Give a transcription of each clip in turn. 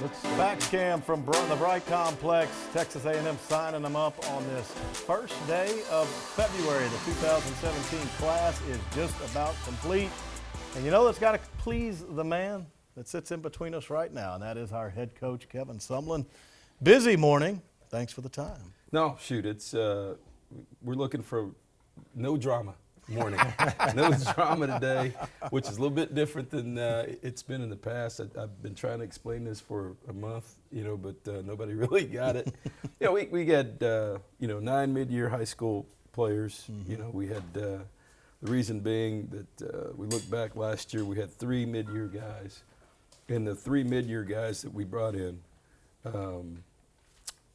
Fax cam from the Bright Complex, Texas A&M signing them up on this first day of February. The 2017 class is just about complete. And you know that's got to please the man that sits in between us right now, and that is our head coach, Kevin Sumiln. Busy morning. Thanks for the time. No, shoot, it's we're looking for no drama morning. No drama today, which is a little bit different than it's been in the past. I've been trying to explain this for a month, but nobody really got it. We had 9 mid-year high school players. Mm-hmm. We had the reason being that we look back last year, we had 3 mid-year guys, and the 3 mid-year guys that we brought in,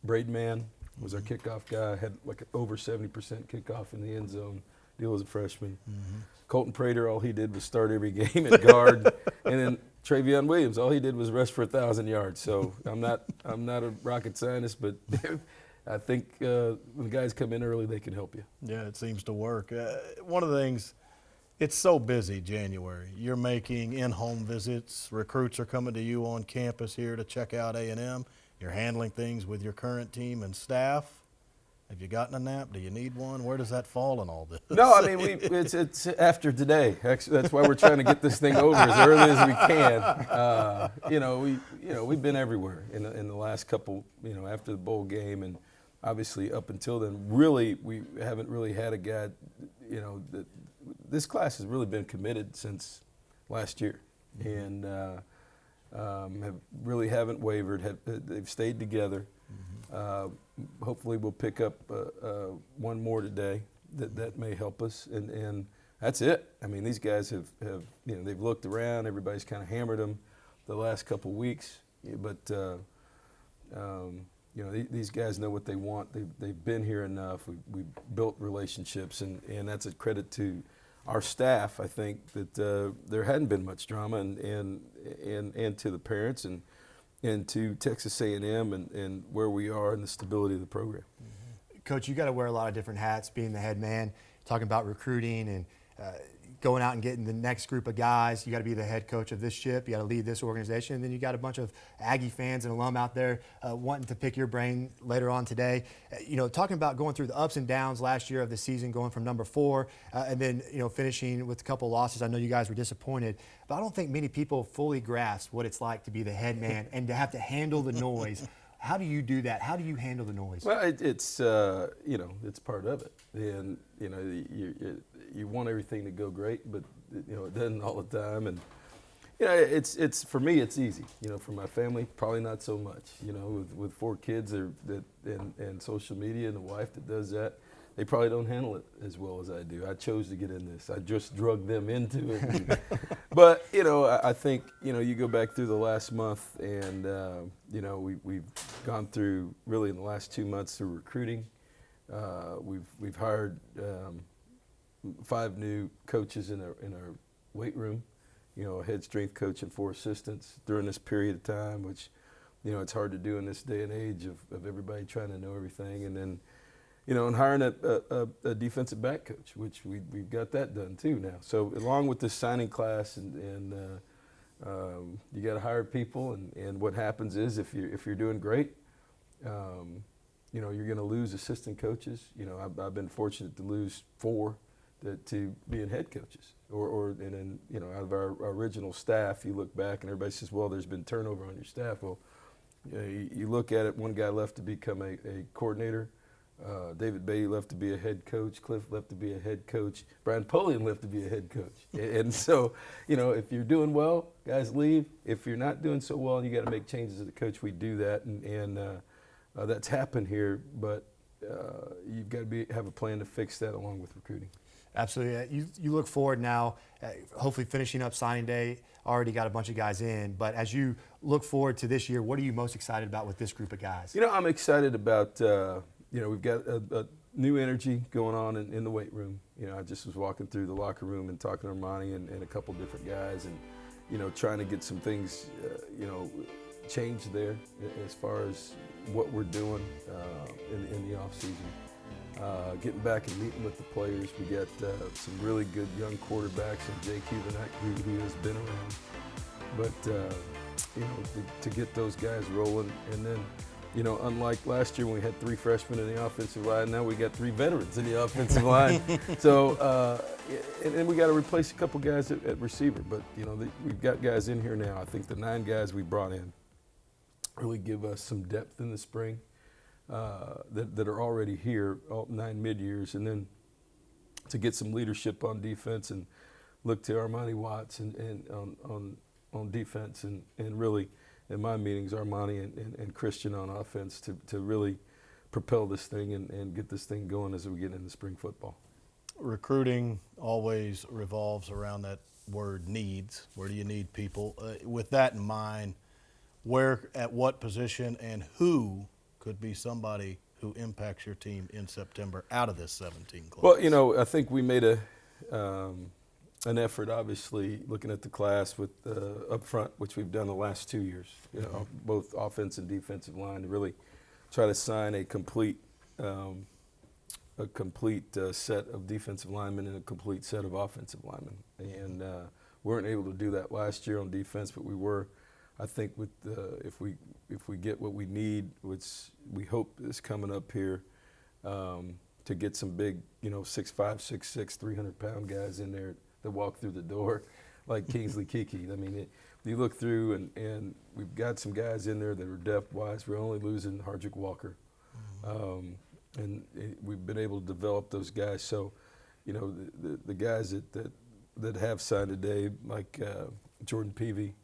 Braidman was our kickoff guy, had like over 70% kickoff in the end zone. Deal as a freshman. Mm-hmm. Colton Prater, all he did was start every game at guard, and then Travion Williams, all he did was rush for 1,000 yards. So I'm not a rocket scientist, but I think when the guys come in early, they can help you. Yeah, it seems to work. One of the things, it's so busy January. You're making in-home visits. Recruits are coming to you on campus here to check out A&M. You're handling things with your current team and staff. Have you gotten a nap? Do you need one? Where does that fall in all this? No, I mean it's after today. Actually, that's why we're trying to get this thing over as early as we can. We've been everywhere in the last couple. After the bowl game, and obviously up until then, really we haven't really had a guy. This class has really been committed since last year, and haven't wavered. They've stayed together. Hopefully we'll pick up one more today that may help us, and that's it. I mean, these guys have they've looked around. Everybody's kind of hammered them the last couple weeks, but these guys know what they want. They've been here enough. We've built relationships, and that's a credit to our staff. I think that there hadn't been much drama, and to the parents and to Texas A&M and where we are and the stability of the program. Coach, you got to wear a lot of different hats, being the head man, talking about recruiting and going out and getting the next group of guys. You got to be the head coach of this ship. You got to lead this organization. And then you got a bunch of Aggie fans and alum out there wanting to pick your brain later on today. Talking about going through the ups and downs last year of the season, going from number 4 and then finishing with a couple losses. I know you guys were disappointed, but I don't think many people fully grasp what it's like to be the head man and to have to handle the noise. How do you do that? How do you handle the noise? Well, it's part of it, and you want everything to go great, but it doesn't all the time, and it's for me it's easy. For my family, probably not so much. With 4 kids and social media and a wife that does that, they probably don't handle it as well as I do. I chose to get in this. I just drug them into it. But I think you go back through the last month, and we've gone through really in the last 2 months through recruiting. We've hired 5 new coaches in our weight room. A head strength coach and 4 assistants during this period of time, which it's hard to do in this day and age of everybody trying to know everything, and then. And hiring a defensive back coach, which we've got that done too now. So along with this signing class, and you got to hire people, and what happens is if you're doing great, you're going to lose assistant coaches. I've been fortunate to lose 4 to being head coaches, and then out of our original staff, you look back and everybody says, well, there's been turnover on your staff. Well, you look at it, one guy left to become a coordinator. David Beatty left to be a head coach. Cliff left to be a head coach. Brian Polian left to be a head coach. And so, if you're doing well, guys leave. If you're not doing so well and you got to make changes as a coach, we do that. And that's happened here. But you've got to have a plan to fix that along with recruiting. Absolutely. You look forward now, hopefully finishing up signing day. Already got a bunch of guys in. But as you look forward to this year, what are you most excited about with this group of guys? I'm excited about we've got a new energy going on in the weight room. I just was walking through the locker room and talking to Armani and a couple different guys, and trying to get some things changed there as far as what we're doing in the off season. Getting back and meeting with the players. We got some really good young quarterbacks, and Jake Hubenak, who has been around. But to get those guys rolling. And then, unlike last year when we had 3 freshmen in the offensive line, now we got 3 veterans in the offensive line. So, and we got to replace a couple guys at receiver. But, we've got guys in here now. I think the 9 guys we brought in really give us some depth in the spring that are already here, all 9 mid-years. And then to get some leadership on defense and look to Armani Watts and on defense and really, in my meetings, Armani and Christian on offense to really propel this thing and get this thing going as we get into spring football. Recruiting always revolves around that word needs. Where do you need people? With that in mind, where, at what position, and who could be somebody who impacts your team in September out of this 17 class? Well, I think we made an effort, obviously, looking at the class with up front, which we've done the last 2 years, both offense and defensive line, to really try to sign a complete set of defensive linemen and a complete set of offensive linemen. And we weren't able to do that last year on defense, but we were. I think with if we get what we need, which we hope is coming up here, to get some big, 6'5", 6'6", 300-pound guys in there that walk through the door, like Kingsley Kiki. I mean, you look through and we've got some guys in there that are depth-wise. We're only losing Hardrick Walker, and we've been able to develop those guys. So, the guys that have signed today, like Jordan Peavy,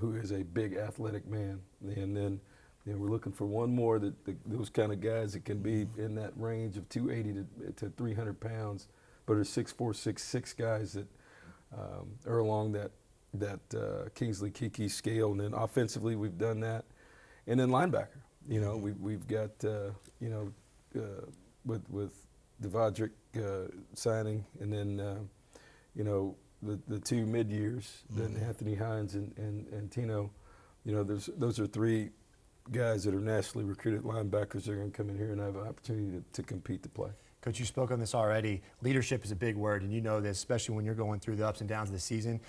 who is a big athletic man, and then we're looking for one more those kind of guys that can be in that range of 280 to 300 pounds, but are 6'4", 6'6" guys that are along that Kingsley Kiki scale. And then offensively, we've done that, and then linebacker. We've got with Devondrick signing, and then the 2 mid-years, then Anthony Hines and Tino. Those are 3 guys that are nationally recruited linebackers that are going to come in here and have an opportunity to compete to play. Coach, you spoke on this already. Leadership is a big word, and you know this, especially when you're going through the ups and downs of the season.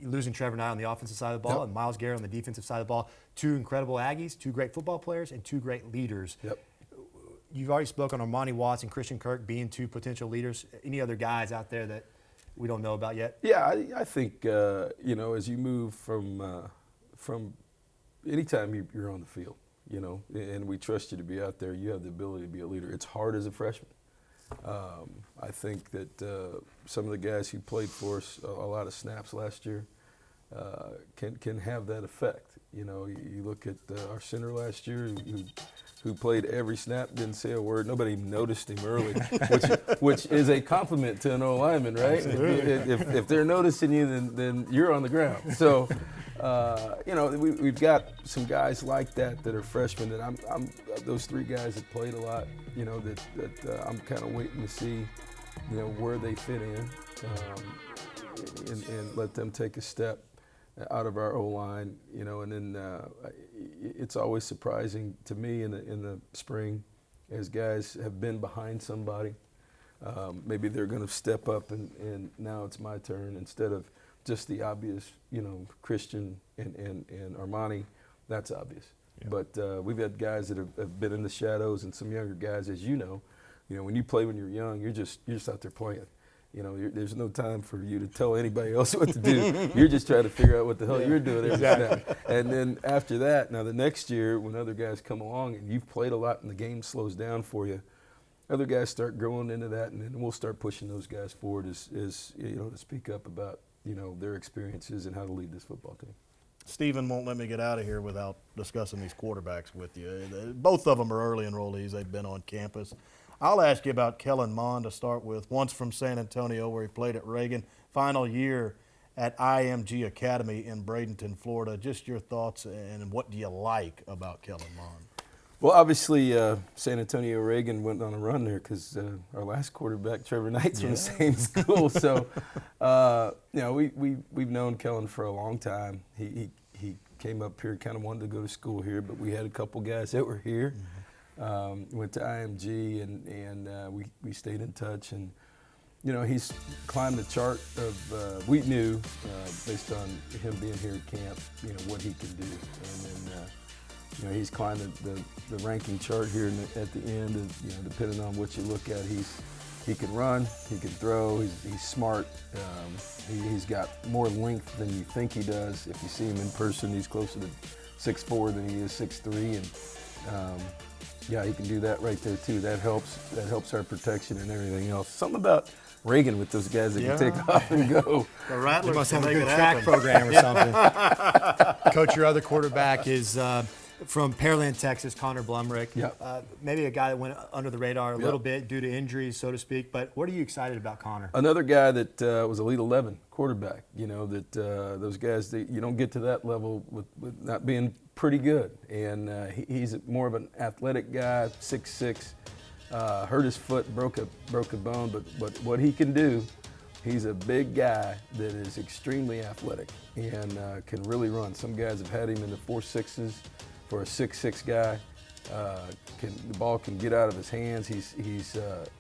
Losing Trevor Knight on the offensive side of the ball, Yep. and Miles Garrett on the defensive side of the ball. 2 incredible Aggies, 2 great football players, and 2 great leaders. Yep. You've already spoken on Armani Watts and Christian Kirk being 2 potential leaders. Any other guys out there that we don't know about yet? Yeah, I think as you move from anytime you're on the field, and we trust you to be out there, you have the ability to be a leader. It's hard as a freshman. I think that some of the guys who played for us a lot of snaps last year can have that effect. You look at our center last year who played every snap, didn't say a word. Nobody even noticed him early, which is a compliment to an old lineman, right? If they're noticing you, then you're on the ground. So, we've got some guys like that are freshmen that I'm those 3 guys that played a lot, that I'm kind of waiting to see, where they fit in, and let them take a step out of our O-line, and then it's always surprising to me in the spring as guys have been behind somebody. Maybe they're going to step up and now it's my turn instead of just the obvious, Christian and Armani. That's obvious. Yeah. But we've had guys that have been in the shadows, and some younger guys, as when you play when you're young, you're just out there playing. There's no time for you to tell anybody else what to do. You're just trying to figure out what the hell you're doing every snap. And then after that, now the next year when other guys come along and you've played a lot and the game slows down for you, other guys start growing into that, and then we'll start pushing those guys forward as to speak up about their experiences and how to lead this football team. Stephen won't let me get out of here without discussing these quarterbacks with you. Both of them are early enrollees. They've been on campus. I'll ask you about Kellen Mond to start with. Once from San Antonio, where he played at Reagan. Final year at IMG Academy in Bradenton, Florida. Just your thoughts, and what do you like about Kellen Mond? Well, obviously, San Antonio Reagan went on a run there because our last quarterback, Trevor Knight's from the same school. So, we've known Kellen for a long time. He came up here, kind of wanted to go to school here, but we had a couple guys that were here. Went to IMG, and we stayed in touch. And He's climbed the chart of, we knew, based on him being here at camp, what he can do. And then, he's climbed the ranking chart here at the end, and, depending on what you look at, he can run, he can throw, he's smart. He's got more length than you think he does. If you see him in person, he's closer to 6'4" than he is 6'3", and he can do that right there too. That helps our protection and everything else. Something about Reagan with those guys that can take off and go. The Rattlers They must have a make good it track happen. program or something. Coach, your other quarterback is from Pearland, Texas, Connor Blumrick. Yep. Maybe a guy that went under the radar a little bit due to injuries, so to speak. But what are you excited about Connor? Another guy that was Elite 11 quarterback. Those guys, you don't get to that level with not being pretty good. And he's more of an athletic guy, 6'6". Hurt his foot, broke a bone, but what he can do, he's a big guy that is extremely athletic and can really run. Some guys have had him in the 4.6s for a 6'6" guy. The ball can get out of his hands. He's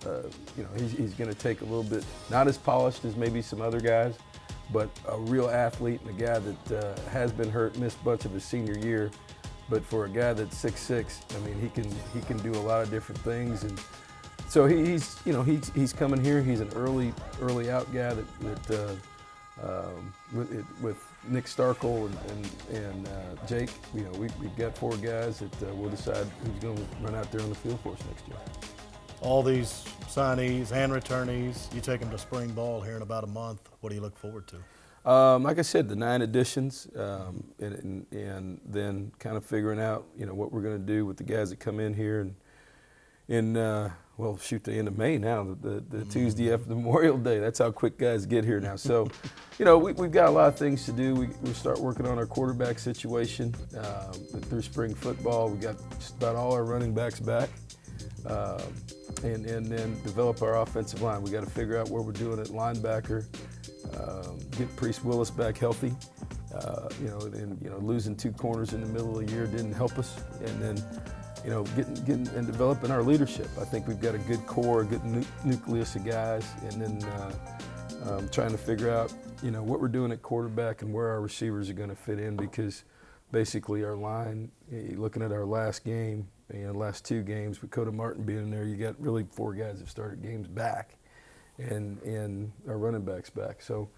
going to take a little bit, not as polished as maybe some other guys, but a real athlete and a guy that has been hurt, missed a bunch of his senior year. But for a guy that's 6'6", I mean, he can do a lot of different things, and so he's coming here. He's an early out guy that with Nick Starkle and Jake. We've got 4 guys that we'll decide who's going to run out there on the field for us next year. All these signees and returnees, you take them to spring ball here in about a month. What do you look forward to? Like I said, the 9 additions, and then kind of figuring out, what we're going to do with the guys that come in here the end of May now, the Tuesday after Memorial Day. That's how quick guys get here now. So, we've got a lot of things to do. We start working on our quarterback situation through spring football. We got just about all our running backs back, and then develop our offensive line. We got to figure out where we're doing at linebacker. Get Priest Willis back healthy, losing 2 corners in the middle of the year didn't help us, and then, getting and developing our leadership. I think we've got a good core, a good nucleus of guys, and then trying to figure out, what we're doing at quarterback and where our receivers are going to fit in, because basically our line, looking at our last game, last 2 games with Coda Martin being in there, you got really 4 guys that started games back. And our running backs back. So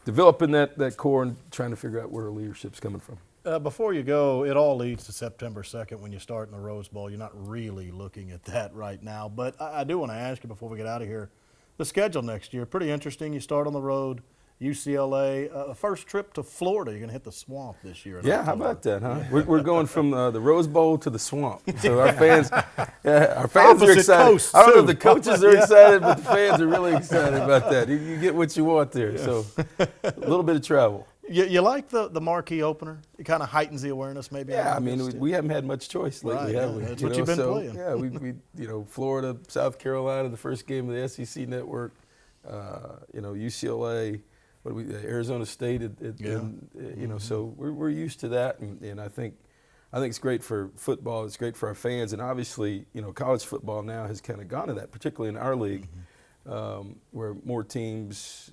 developing that core and trying to figure out where our leadership's coming from. Before you go, it all leads to September 2nd when you start in the Rose Bowl. You're not really looking at that right now. But I do want to ask you before we get out of here, the schedule next year, pretty interesting. You start on the road, UCLA, first trip to Florida. You're going to hit the swamp this year. Yeah, how about that, huh? We're going from the Rose Bowl to the swamp. So our fans are excited. Coast, I don't know if too. the coaches are excited, but the fans are really excited about that. You get what you want there. So a little bit of travel. You like the marquee opener? It kind of heightens the awareness maybe? Yeah, I mean, we haven't had much choice lately, have we? That's what you've been playing. Yeah, we Florida, South Carolina, the first game of the SEC network, UCLA, Arizona State, so we're used to that, and I think it's great for football. It's great for our fans, and obviously, college football now has kind of gone to that, particularly in our league, where more teams,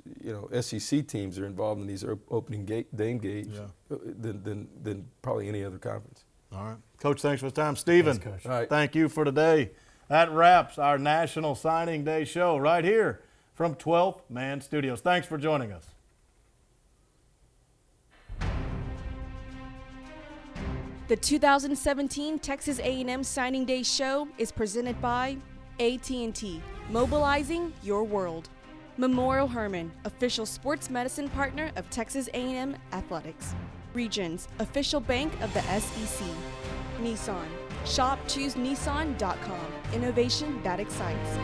SEC teams are involved in these opening game games than probably any other conference. All right, Coach. Thanks for the time, Stephen. Thanks, Coach. All right. Thank you for today. That wraps our National Signing Day show right here from 12th Man Studios. Thanks for joining us. The 2017 Texas A&M Signing Day show is presented by AT&T, mobilizing your world. Memorial Hermann, official sports medicine partner of Texas A&M Athletics. Regions, official bank of the SEC. Nissan, shop choosenissan.com, innovation that excites.